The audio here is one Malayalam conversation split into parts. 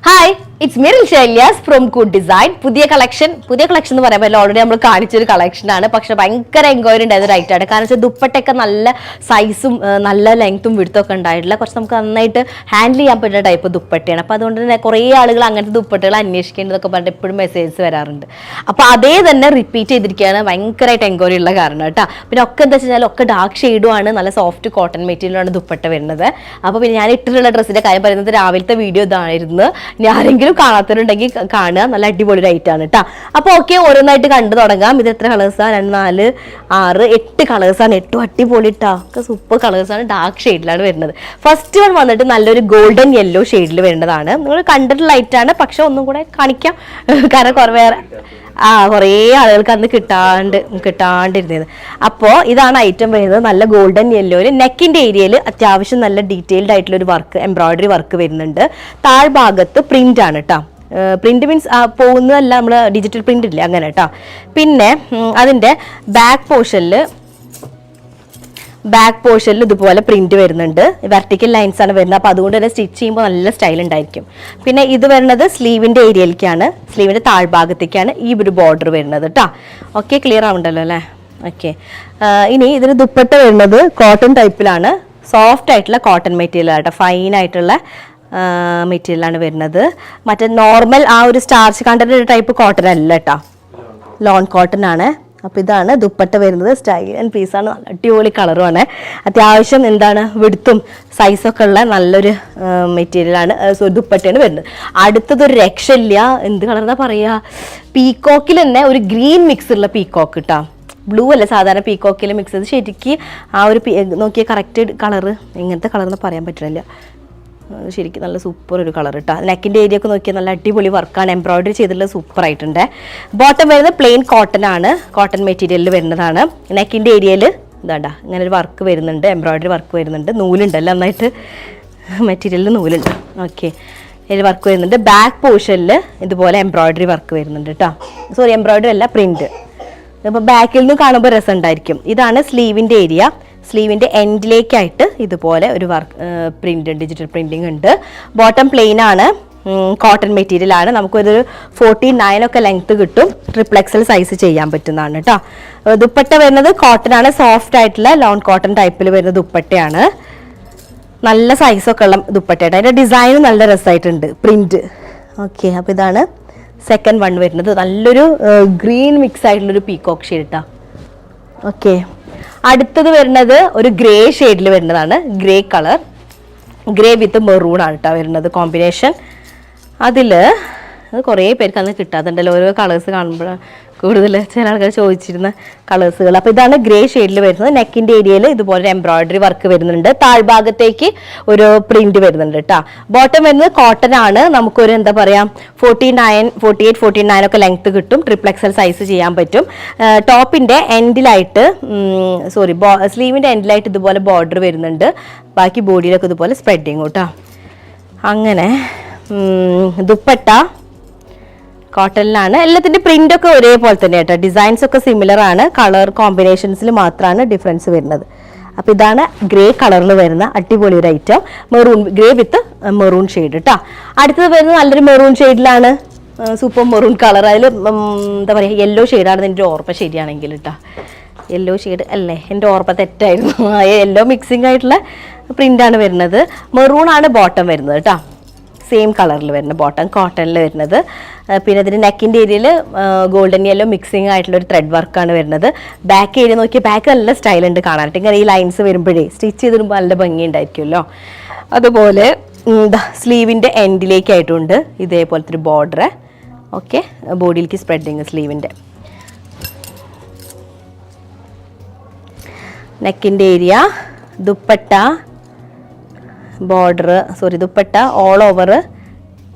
Hi, it's Meryl Shailyas from Good Design. പുതിയ കളക്ഷൻ എന്ന് പറയുമ്പോൾ ഓൾറെഡി നമ്മൾ കാണിച്ചൊരു കളക്ഷനാണ്. പക്ഷെ ഭയങ്കര എൻക്വയറി ഉണ്ടായത് റൈറ്റ് ആണ്. കാരണം വെച്ചാൽ ദുപ്പട്ടയൊക്കെ നല്ല സൈസും നല്ല ലെങ്ത്തും വിടുത്തൊക്കെ ഉണ്ടായിട്ടില്ല. കുറച്ച് നമുക്ക് നന്നായിട്ട് ഹാൻഡിൽ ചെയ്യാൻ പറ്റുന്ന ടൈപ്പ് ദുപ്പട്ടയാണ്. അപ്പോൾ അതുകൊണ്ട് തന്നെ കുറേ ആളുകൾ അങ്ങനത്തെ ദുപ്പട്ടകൾ അന്വേഷിക്കേണ്ടതൊക്കെ പറഞ്ഞിട്ട് എപ്പോഴും മെസ്സേജസ് വരാറുണ്ട്. അപ്പോൾ അതേ തന്നെ റിപ്പീറ്റ് ചെയ്തിരിക്കുകയാണ്. ഭയങ്കരമായിട്ട് എൻക്വയറി ഉള്ള കാരണം കേട്ടോ. പിന്നെ ഒക്കെ എന്താ വെച്ചാൽ ഒക്കെ ഡാർക്ക് ഷെയ്ഡുമാണ്, നല്ല സോഫ്റ്റ് കോട്ടൺ മെറ്റീരിയലാണ് ദുപ്പട്ട വരുന്നത്. അപ്പോൾ പിന്നെ ഞാൻ ഇട്ടിട്ടുള്ള ഡ്രസ്സിൻ്റെ കാര്യം പറയുന്നത് രാവിലത്തെ വീഡിയോ ഇതായിരുന്നു. ആരെങ്കിലും കാണാത്തവരുണ്ടെങ്കിൽ കാണുക, നല്ല അടിപൊളി റൈറ്റ് ആണ് കേട്ടോ. അപ്പോൾ ഓക്കെ, ഓരോന്നായിട്ട് കണ്ടു തുടങ്ങാം. ഇത് എത്ര കളേഴ്സാണ്? 2, 4, 6, 8 കളേഴ്സാണ്. 8 അടിപൊളി ഇട്ടാ, ഒക്കെ സൂപ്പർ കളേഴ്സാണ്. ഡാർക്ക് ഷെയ്ഡിലാണ് വരുന്നത്. ഫസ്റ്റ് വൺ വന്നിട്ട് നല്ലൊരു ഗോൾഡൻ യെല്ലോ ഷെയ്ഡിൽ വരുന്നതാണ്. നിങ്ങൾ കണ്ടിട്ട് ലൈറ്റാണ്, പക്ഷെ ഒന്നും കൂടെ കാണിക്കാം. കാരണം കുറേ ആളുകൾക്ക് അന്ന് കിട്ടാണ്ടിരുന്നത്. അപ്പോൾ ഇതാണ് ഐറ്റം വരുന്നത്. നല്ല ഗോൾഡൻ യെല്ലോയിൽ നെക്കിൻ്റെ ഏരിയയിൽ അത്യാവശ്യം നല്ല ഡീറ്റെയിൽഡ് ആയിട്ടുള്ള ഒരു വർക്ക്, എംബ്രോയിഡറി വർക്ക് വരുന്നുണ്ട്. താഴ്ഭാഗത്ത് പ്രിന്റ് ആണ് കേട്ടോ. പ്രിന്റ് മീൻസ് പോകുന്നതല്ല, നമ്മൾ ഡിജിറ്റൽ പ്രിന്റ് ഇല്ല, അങ്ങനെ കേട്ടോ. പിന്നെ അതിൻ്റെ ബാക്ക് പോർഷനിൽ ഇതുപോലെ പ്രിന്റ് വരുന്നുണ്ട്. വെർട്ടിക്കൽ ലൈൻസ് ആണ് വരുന്നത്. അപ്പോൾ അതുകൊണ്ട് തന്നെ സ്റ്റിച്ച് ചെയ്യുമ്പോൾ നല്ല സ്റ്റൈൽ ഉണ്ടായിരിക്കും. പിന്നെ ഇത് വരുന്നത് സ്ലീവിൻ്റെ ഏരിയയിലേക്കാണ്, സ്ലീവിൻ്റെ താഴ്ഭാഗത്തേക്കാണ് ഈ ഒരു ബോർഡർ വരുന്നത് കേട്ടോ. ഓക്കെ, ക്ലിയർ ആവുണ്ടല്ലോ അല്ലേ? ഓക്കെ, ഇനി ഇതിന് ദുപ്പട്ട വരുന്നത് കോട്ടൺ ടൈപ്പിലാണ്. സോഫ്റ്റ് ആയിട്ടുള്ള കോട്ടൺ മെറ്റീരിയൽ ആട്ടോ, ഫൈൻ ആയിട്ടുള്ള മെറ്റീരിയലാണ് വരുന്നത്. മറ്റേ നോർമൽ ആ ഒരു സ്റ്റാർച്ച് കണ്ടന്റ് ടൈപ്പ് കോട്ടൺ അല്ല കേട്ടോ, ലോൺ കോട്ടൺ ആണ്. അപ്പോൾ ഇതാണ് ദുപ്പട്ട വരുന്നത്. സ്റ്റൈൽ ആൻഡ് പീസാണ്, നല്ല അടിപൊളി കളറുമാണ്. അത്യാവശ്യം വിടുത്തും സൈസൊക്കെ ഉള്ള നല്ലൊരു മെറ്റീരിയലാണ്, ദുപ്പട്ടയാണ് വരുന്നത്. അടുത്തതൊരു രക്ഷയില്ല, എന്ത് കളർന്നാ പറയുക, പീക്കോക്കിൽ തന്നെ ഒരു ഗ്രീൻ മിക്സ് ഉള്ള പീക്കോക്ക് കേട്ടോ. ബ്ലൂ അല്ല, സാധാരണ പീക്കോക്കിൽ മിക്സ് ചെയ്ത് ശരിക്കും ആ ഒരു നോക്കിയ കറക്റ്റ് കളറ്, എങ്ങനത്തെ കളർന്ന് പറയാൻ പറ്റുന്നില്ല. ശരിക്കും നല്ല സൂപ്പർ ഒരു കളർ ഇട്ടാ. നെക്കിൻ്റെ ഏരിയ ഒക്കെ നോക്കിയാൽ നല്ല അടിപൊളി വർക്കാണ്, എംബ്രോയിഡറി ചെയ്തിട്ടുള്ള സൂപ്പർ ആയിട്ടുണ്ട്. ബോട്ടം വരുന്നത് പ്ലെയിൻ കോട്ടൺ ആണ്, കോട്ടൺ മെറ്റീരിയലിൽ വരുന്നതാണ്. നെക്കിൻ്റെ ഏരിയയിൽ ഇതാണ്ടാ ഇങ്ങനെ ഒരു വർക്ക് വരുന്നുണ്ട്, എംബ്രോയിഡറി വർക്ക് വരുന്നുണ്ട്. നൂലുണ്ടല്ലോ, നന്നായിട്ട് മെറ്റീരിയലിൽ നൂലുണ്ട്. ഓക്കെ, ഇതിൽ വർക്ക് വരുന്നുണ്ട്. ബാക്ക് പോർഷനിൽ ഇതുപോലെ എംബ്രോയിഡറി വർക്ക് വരുന്നുണ്ട് കേട്ടോ. സോറി, എംബ്രോയിഡറി അല്ല, പ്രിന്റ്. ഇപ്പോൾ ബാക്കിൽ നിന്ന് കാണുമ്പോൾ രസം ഉണ്ടായിരിക്കും. ഇതാണ് സ്ലീവിൻ്റെ ഏരിയ. സ്ലീവിൻ്റെ എൻഡിലേക്കായിട്ട് ഇതുപോലെ ഒരു വർക്ക് പ്രിന്റ്, ഡിജിറ്റൽ പ്രിന്റിംഗ് ഉണ്ട്. ബോട്ടം പ്ലെയിൻ ആണ്, കോട്ടൺ മെറ്റീരിയൽ ആണ്. നമുക്കൊരു 49 ഒക്കെ ലെങ്ത് കിട്ടും. ട്രിപ്ലെക്സൽ സൈസ് ചെയ്യാൻ പറ്റുന്നതാണ് കേട്ടോ. ദുപ്പട്ട വരുന്നത് കോട്ടൺ ആണ്, സോഫ്റ്റ് ആയിട്ടുള്ള ലോൺ കോട്ടൺ ടൈപ്പിൽ വരുന്ന ദുപ്പട്ടയാണ്. നല്ല സൈസൊക്കെ ഉള്ള ദുപ്പട്ടയായിട്ട്, അതിൻ്റെ ഡിസൈൻ നല്ല രസമായിട്ടുണ്ട്, പ്രിന്റ്. ഓക്കെ, അപ്പോൾ ഇതാണ് സെക്കൻഡ് വൺ വരുന്നത്. നല്ലൊരു ഗ്രീൻ മിക്സ് ആയിട്ടുള്ളൊരു പീകോക്ക് ഷെയ്ഡ് കേട്ടോ. ഓക്കെ, അടുത്തത് വരുന്നത് ഒരു ഗ്രേ ഷെയ്ഡിൽ വരുന്നതാണ്. ഗ്രേ കളർ, ഗ്രേ വിത്ത് മെറൂൺ ആണ് കേട്ടോ വരുന്നത് കോമ്പിനേഷൻ. അതിൽ കുറേ പേർക്ക് അന്ന് കിട്ടാത്തുണ്ടല്ലോ, ഓരോ കളേഴ്സ് കാണുമ്പോൾ കൂടുതൽ ചില ആൾക്കാർ ചോദിച്ചിരുന്ന കളേഴ്സുകൾ. അപ്പോൾ ഇതാണ് ഗ്രേ ഷെയ്ഡിൽ വരുന്നത്. നെക്കിൻ്റെ ഏരിയയിൽ ഇതുപോലെ എംബ്രോയിഡറി വർക്ക് വരുന്നുണ്ട്. താഴ്ഭാഗത്തേക്ക് ഒരു പ്രിന്റ് വരുന്നുണ്ട് കേട്ടോ. ബോട്ടം വരുന്നത് കോട്ടൺ ആണ്. നമുക്കൊരു എന്താ പറയുക 48, 49 ഒക്കെ ലെങ്ത് കിട്ടും. ട്രിപ്ലെക്സൽ സൈസ് ചെയ്യാൻ പറ്റും. ടോപ്പിൻ്റെ എൻഡിലായിട്ട് സ്ലീവിൻ്റെ എൻഡിലായിട്ട് ഇതുപോലെ ബോർഡർ വരുന്നുണ്ട്. ബാക്കി ബോഡിയിലൊക്കെ ഇതുപോലെ സ്പ്രെഡിങ് കേട്ടോ. അങ്ങനെ ദുപ്പട്ട കോട്ടണിലാണ്. എല്ലാത്തിൻ്റെ പ്രിൻ്റൊക്കെ ഒരേപോലെ തന്നെ കേട്ടോ. ഡിസൈൻസ് ഒക്കെ സിമിലർ ആണ്, കളർ കോമ്പിനേഷൻസിൽ മാത്രമാണ് ഡിഫറൻസ് വരുന്നത്. അപ്പോൾ ഇതാണ് ഗ്രേ കളറിൽ വരുന്ന അടിപൊളി ഒരു ഐറ്റം. മെറൂൺ, ഗ്രേ വിത്ത് മെറൂൺ ഷെയ്ഡ് കേട്ടോ. അടുത്തത് വരുന്നത് നല്ലൊരു മെറൂൺ ഷെയ്ഡിലാണ്, സൂപ്പർ മെറൂൺ കളർ. അതിൽ എന്താ പറയുക, യെല്ലോ ഷെയ്ഡാണ് എൻ്റെ ഓർമ്മ ശരിയാണെങ്കിൽ കേട്ടോ. യെല്ലോ ഷെയ്ഡ് അല്ലേ, എൻ്റെ ഓർമ്മ തെറ്റായിരുന്നു. യെല്ലോ മിക്സിംഗ് ആയിട്ടുള്ള പ്രിൻ്റാണ് വരുന്നത്. മെറൂൺ ആണ് ബോട്ടം വരുന്നത് കേട്ടോ. സെയിം കളറിൽ വരുന്ന ബോട്ടം, കോട്ടണിൽ വരുന്നത്. പിന്നെ ഇതിൻ്റെ നെക്കിൻ്റെ ഏരിയയിൽ ഗോൾഡൻ യെല്ലോ മിക്സിംഗ് ആയിട്ടുള്ള ഒരു ത്രെഡ് വർക്കാണ് വരുന്നത്. ബാക്ക് ഏരിയ നോക്കിയാൽ ബാക്ക് നല്ല സ്റ്റൈലുണ്ട് കാണാനായിട്ട്. ഇങ്ങനെ ഈ ലൈൻസ് വരുമ്പോഴേ സ്റ്റിച്ച് ചെയ്ത് വരുമ്പോൾ നല്ല ഭംഗി ഉണ്ടായിരിക്കുമല്ലോ. അതുപോലെ സ്ലീവിൻ്റെ എൻഡിലേക്കായിട്ടുണ്ട് ഇതേപോലത്തെ ഒരു ബോർഡർ. ഓക്കെ, ബോഡിയിലേക്ക് സ്പ്രെഡിങ് സ്ലീവിൻ്റെ. നെക്കിൻ്റെ area, dupatta border, dupatta all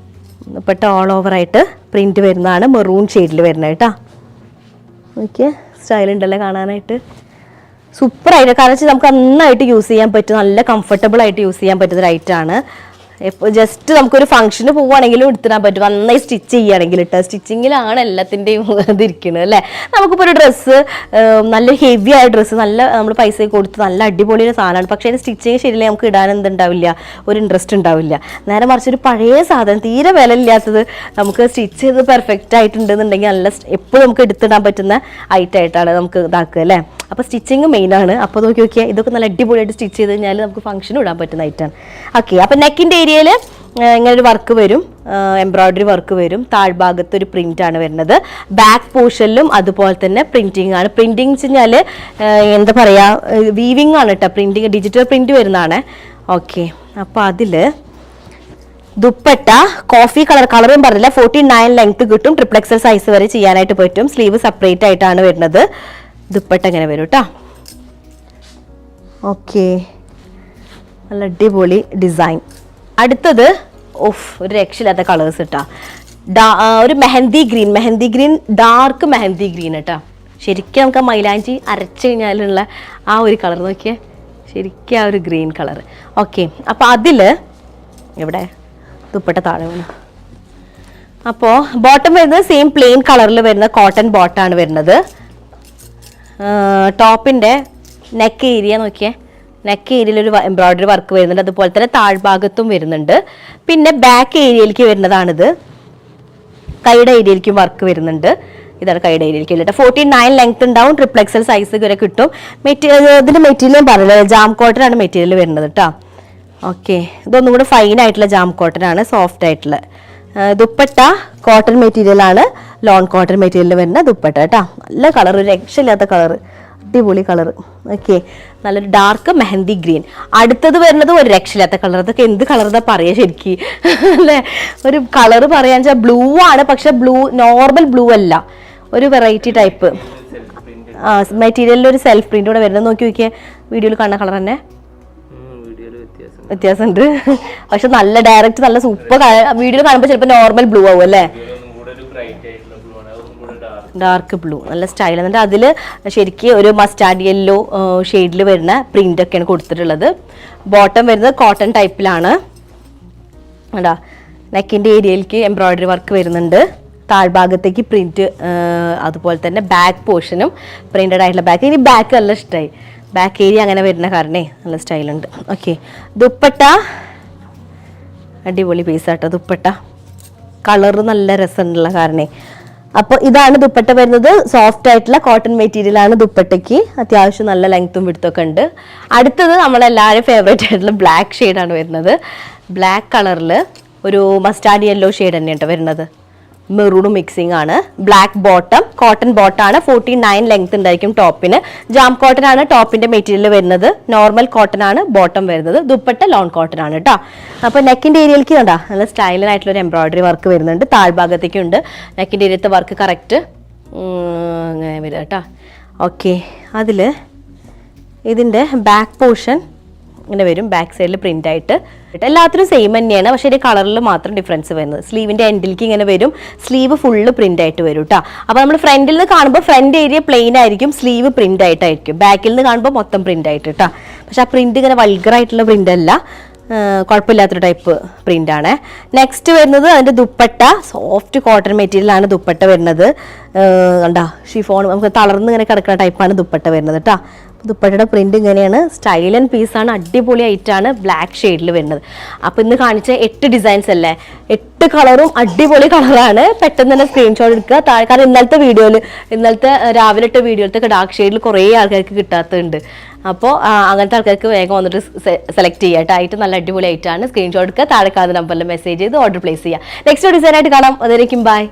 ഓവറായിട്ട് പ്രിന്റ് വരുന്നതാണ്. മെറൂൺ ഷെയ്ഡിൽ വരുന്നത് കേട്ടോ. ഓക്കെ, സ്റ്റൈൽ ഉണ്ടല്ലോ കാണാനായിട്ട്, സൂപ്പറായിട്ട്. കാരണം വെച്ചാൽ നമുക്ക് നന്നായിട്ട് യൂസ് ചെയ്യാൻ പറ്റും, നല്ല കംഫർട്ടബിൾ ആയിട്ട് യൂസ് ചെയ്യാൻ പറ്റുന്ന ഒരു ഐറ്റമാണ്. ഇപ്പോൾ ജസ്റ്റ് നമുക്കൊരു ഫംഗ്ഷന് പോവുകയാണെങ്കിലും എടുത്തിടാൻ പറ്റും, നന്നായി സ്റ്റിച്ച് ചെയ്യുകയാണെങ്കിൽ ഇട്ട്. സ്റ്റിച്ചിങ്ങിലാണ് എല്ലാത്തിൻ്റെയും ഇതിരിക്കുന്നത് അല്ലേ. നമുക്കിപ്പോൾ ഒരു ഡ്രസ്സ് നല്ല ഹെവി ആയ ഡ്രസ്സ് നല്ല നമ്മൾ പൈസ കൊടുത്ത് നല്ല അടിപൊളി സാധനമാണ്, പക്ഷേ അതിന് സ്റ്റിച്ചിങ് ശരിയില്ല, നമുക്ക് ഇടാൻ എന്തുണ്ടാവില്ല, ഒരു ഇൻട്രസ്റ്റ് ഉണ്ടാവില്ല. നേരെ മറിച്ച് ഒരു പഴയ സാധനം തീരെ വില ഇല്ലാത്തത് നമുക്ക് സ്റ്റിച്ച് ചെയ്ത് പെർഫെക്റ്റ് ആയിട്ടുണ്ടെന്നുണ്ടെങ്കിൽ നല്ല എപ്പോഴും നമുക്ക് എടുത്തിടാൻ പറ്റുന്ന ഐറ്റമായിട്ടാണ് നമുക്ക് ഇതാക്കുക അല്ലേ. അപ്പോൾ സ്റ്റിച്ചിങ് മെയിനാണ്. അപ്പോൾ നോക്കിയാൽ ഇതൊക്കെ നല്ല അടിപൊളിയായിട്ട് സ്റ്റിച്ച് ചെയ്ത് കഴിഞ്ഞാൽ നമുക്ക് ഫംഗ്ഷനും ഇടാൻ പറ്റുന്ന ഐറ്റമാണ്. ഓക്കെ, അപ്പോൾ നെക്കിൻ്റെ ഏരിയയിൽ ഇങ്ങനൊരു വർക്ക് വരും, എംബ്രോയ്ഡറി വർക്ക് വരും, താഴ്ഭാഗത്ത് ഒരു പ്രിൻ്റ് ആണ് വരുന്നത്. ബാക്ക് പോർഷനിലും അതുപോലെ തന്നെ പ്രിൻറ്റിങ് ആണ്. പ്രിൻറ്റിങ് വെച്ച് കഴിഞ്ഞാൽ എന്താ പറയുക, വീവിങ് ആണ് കേട്ടോ, പ്രിൻറ്റിങ് ഡിജിറ്റൽ പ്രിൻറ്റ് വരുന്നതാണ്. ഓക്കെ, അപ്പോൾ അതിൽ ദുപ്പട്ട കോഫി കളറും പറഞ്ഞില്ല, 49 ലെങ്ത് കിട്ടും, ട്രിപ്ലെക്സൽ സൈസ് വരെ ചെയ്യാനായിട്ട് പറ്റും. സ്ലീവ് സെപ്പറേറ്റ് ആയിട്ടാണ് വരുന്നത്. ദുപ്പട്ട ഇങ്ങനെ വരും കേട്ടോ. ഓക്കെ, നല്ല അടിപൊളി ഡിസൈൻ. അടുത്തത് ഒരു രക്ഷയില്ലാത്ത കളേഴ്സ് കേട്ടോ. ഒരു mehndi green, dark mehndi green കേട്ടോ. ശരിക്കും നമുക്ക് മൈലാഞ്ചി അരച്ച് കഴിഞ്ഞാലുള്ള ആ ഒരു കളർ നോക്കിയേ, ശരിക്കും ആ ഒരു ഗ്രീൻ കളർ. ഓക്കെ, അപ്പോൾ അതിൽ ഇവിടെ ദുപ്പട്ട താഴെ വേണം. അപ്പോൾ ബോട്ടം വരുന്നത് സെയിം പ്ലെയിൻ കളറിൽ വരുന്ന കോട്ടൺ ബോട്ടാണ് വരുന്നത്. ടോപ്പിൻ്റെ നെക്ക് ഏരിയ നോക്കിയേ, നെക്ക് ഏരിയയിൽ ഒരു എംബ്രോയ്ഡറി വർക്ക് വരുന്നുണ്ട്, അതുപോലെ തന്നെ താഴ്ഭാഗത്തും വരുന്നുണ്ട്. പിന്നെ ബാക്ക് ഏരിയയിലേക്ക് വരുന്നതാണിത്, കൈയുടെ ഏരിയയിലേക്കും വർക്ക് വരുന്നുണ്ട്. ഇതാണ് കൈയുടെ ഏരിയയിലേക്ക് വരുന്നത്. 49 ലെങ്ത് ഉണ്ടാവും, ട്രിപ്ലെക്സൽ സൈസ് വരെ കിട്ടും. ഇതിൻ്റെ മെറ്റീരിയൽ പറഞ്ഞത് ജാം കോട്ടൺ ആണ് മെറ്റീരിയൽ വരുന്നത് കേട്ടോ. ഓക്കെ, ഇതൊന്നും കൂടെ ഫൈൻ ആയിട്ടുള്ള ജാം കോട്ടൺ ആണ്, സോഫ്റ്റ് ആയിട്ടുള്ള. ദുപ്പട്ട കോട്ടൺ മെറ്റീരിയൽ ആണ്, ലോൺ കോട്ടൺ മെറ്റീരിയൽ വരുന്ന ദുപ്പട്ട കേട്ടോ. നല്ല കളർ, ഒരു രക്ഷയില്ലാത്ത കളർ, അടിപൊളി കളർ. ഓക്കെ, നല്ലൊരു ഡാർക്ക് മെഹന്തി ഗ്രീൻ. അടുത്തത് വരുന്നത് ഒരു രക്ഷയില്ലാത്ത കളർ. അതൊക്കെ എന്ത് കളർ എന്താ പറയുക ശരിക്കും അല്ലേ. ഒരു കളർ പറയാന്ന് വെച്ചാൽ ബ്ലൂ ആണ്, പക്ഷെ ബ്ലൂ നോർമൽ ബ്ലൂ അല്ല, ഒരു വെറൈറ്റി ടൈപ്പ് മെറ്റീരിയലിൽ ഒരു സെൽഫ് പ്രിന്റ് കൂടെ വരുന്നത്. നോക്കി നോക്കിയേ, വീഡിയോയിൽ കാണുന്ന കളർ തന്നെ വ്യത്യാസമുണ്ട്, പക്ഷെ നല്ല ഡയറക്റ്റ് നല്ല സൂപ്പർ. വീഡിയോയിൽ കാണുമ്പോൾ ചിലപ്പോൾ നോർമൽ ബ്ലൂ ആവും അല്ലേ, ഡാർക്ക് ബ്ലൂ, നല്ല സ്റ്റൈൽ. എന്നിട്ട് അതിൽ ശരിക്കും ഒരു മസ്റ്റാർഡ് യെല്ലോ ഷെയ്ഡിൽ വരുന്ന പ്രിന്റ് ഒക്കെയാണ് കൊടുത്തിട്ടുള്ളത്. ബോട്ടം വരുന്നത് കോട്ടൺ ടൈപ്പിലാണ് കേട്ടോ. നെക്കിൻ്റെ ഏരിയയിലേക്ക് എംബ്രോയ്ഡറി വർക്ക് വരുന്നുണ്ട്, താഴ്ഭാഗത്തേക്ക് പ്രിന്റ്, അതുപോലെ തന്നെ ബാക്ക് പോർഷനും പ്രിന്റഡ് ആയിട്ടുള്ള ബാക്ക്. ഇനി ബാക്ക് നല്ല ഇഷ്ടമായി, ബാക്ക് ഏരിയ അങ്ങനെ വരുന്ന കാരണേ നല്ല സ്റ്റൈലുണ്ട്. ഓക്കെ, ദുപ്പട്ട അടിപൊളി പീസാട്ടോ. ദുപ്പട്ട കളറ് നല്ല രസമുള്ള കാരണേ. അപ്പോൾ ഇതാണ് ദുപ്പട്ട വരുന്നത്, സോഫ്റ്റ് ആയിട്ടുള്ള കോട്ടൺ മെറ്റീരിയൽ ആണ് ദുപ്പട്ടയ്ക്ക്. അത്യാവശ്യം നല്ല ലെങ്ത്തും വിഡ്ത്തും ഉണ്ട്. അടുത്തത് നമ്മളെല്ലാവരും ഫേവറേറ്റ് ആയിട്ടുള്ള ബ്ലാക്ക് ഷെയ്ഡാണ് വരുന്നത്. ബ്ലാക്ക് കളറിൽ ഒരു മസ്റ്റാർഡ് യെല്ലോ ഷെയ്ഡ് തന്നെയാണ് വരുന്നത്, മെറൂണും മിക്സിംഗ് ആണ്. ബ്ലാക്ക് ബോട്ടം, കോട്ടൺ ബോട്ടാണ്, 49 ലെങ്ത് ഉണ്ടായിരിക്കും ടോപ്പിന്. ജാം കോട്ടൺ ആണ് ടോപ്പിന്റെ മെറ്റീരിയൽ വരുന്നത്, നോർമൽ കോട്ടൺ ആണ് ബോട്ടം വരുന്നത്. ദുപ്പട്ട ലോൺ കോട്ടൺ ആണ് കേട്ടോ. അപ്പോൾ നെക്കിന്റെ ഏരിയയിലേക്ക് കണ്ടാ നല്ല സ്റ്റൈലിനായിട്ടുള്ള ഒരു എംബ്രോയ്ഡറി വർക്ക് വരുന്നുണ്ട്, താഴ്ഭാഗത്തേക്കും ഉണ്ട്. നെക്കിന്റെ ഏരിയത്തെ വർക്ക് കറക്റ്റ് അങ്ങനെ വരിക കേട്ടോ. ഓക്കെ, അതിൽ ഇതിൻ്റെ ബാക്ക് പോർഷൻ ഇങ്ങനെ വരും, ബാക്ക് സൈഡിൽ പ്രിന്റ് ആയിട്ട്. എല്ലാത്തിനും സെയിം തന്നെയാണ്, പക്ഷേ ഒരു കളറിൽ മാത്രം ഡിഫറൻസ് വരുന്നത്. സ്ലീവിൻ്റെ എൻഡിലേക്ക് ഇങ്ങനെ വരും, സ്ലീവ് ഫുള്ള് പ്രിന്റ് ആയിട്ട് വരും കേട്ടോ. അപ്പോൾ നമ്മൾ ഫ്രണ്ടിൽ നിന്ന് കാണുമ്പോൾ ഫ്രണ്ട് ഏരിയ പ്ലെയിൻ ആയിരിക്കും, സ്ലീവ് പ്രിന്റ് ആയിട്ടായിരിക്കും. ബാക്കിൽ നിന്ന് കാണുമ്പോൾ മൊത്തം പ്രിന്റ് ആയിട്ട് കേട്ടോ. പക്ഷെ ആ പ്രിന്റ് ഇങ്ങനെ വൾഗറായിട്ടുള്ള പ്രിന്റ് അല്ല, കുഴപ്പമില്ലാത്തൊരു ടൈപ്പ് പ്രിന്റ് ആണ്. നെക്സ്റ്റ് വരുന്നത് അതിൻ്റെ ദുപ്പട്ട, സോഫ്റ്റ് കോട്ടൺ മെറ്റീരിയൽ ആണ് ദുപ്പട്ട വരുന്നത്. കണ്ടാ ഷിഫോൺ നമുക്ക് തളർന്ന് ഇങ്ങനെ കിടക്കുന്ന ടൈപ്പാണ് ദുപ്പട്ട വരുന്നത് കേട്ടോ. ദുപ്പട്ടയുടെ പ്രിന്റ് ഇങ്ങനെയാണ്, സ്റ്റൈൽ ആൻഡ് പീസാണ്, അടിപൊളി ആയിട്ടാണ് ബ്ലാക്ക് ഷെയ്ഡിൽ വരുന്നത്. അപ്പോൾ ഇന്ന് കാണിച്ച 8 ഡിസൈൻസ് അല്ലേ, 8 കളറും അടിപൊളി കളറാണ്. പെട്ടെന്ന് തന്നെ സ്ക്രീൻഷോട്ട് എടുക്കുക. കാരണം ഇന്നലത്തെ രാവിലെ ഇട്ട വീഡിയോയിലത്തെ ഡാർക്ക് ഷെയ്ഡിൽ കുറേ ആൾക്കാർക്ക് കിട്ടാത്തതുണ്ട്. അപ്പോൾ അങ്ങനത്തെ ആൾക്കാർക്ക് വേഗം വന്നിട്ട് സെലക്ട് ചെയ്യുക കേട്ടോ. ആയിട്ട് നല്ല അടിപൊളി ആയിട്ടാണ്. സ്ക്രീൻഷോട്ട് എടുക്കുക, താഴെ കാണുന്ന നമ്പറിൽ മെസ്സേജ് ചെയ്ത് ഓർഡർ പ്ലേസ് ചെയ്യുക. നെക്സ്റ്റ് ഡിസൈനായിട്ട് കാണാം. അതിലേക്കും ബൈ.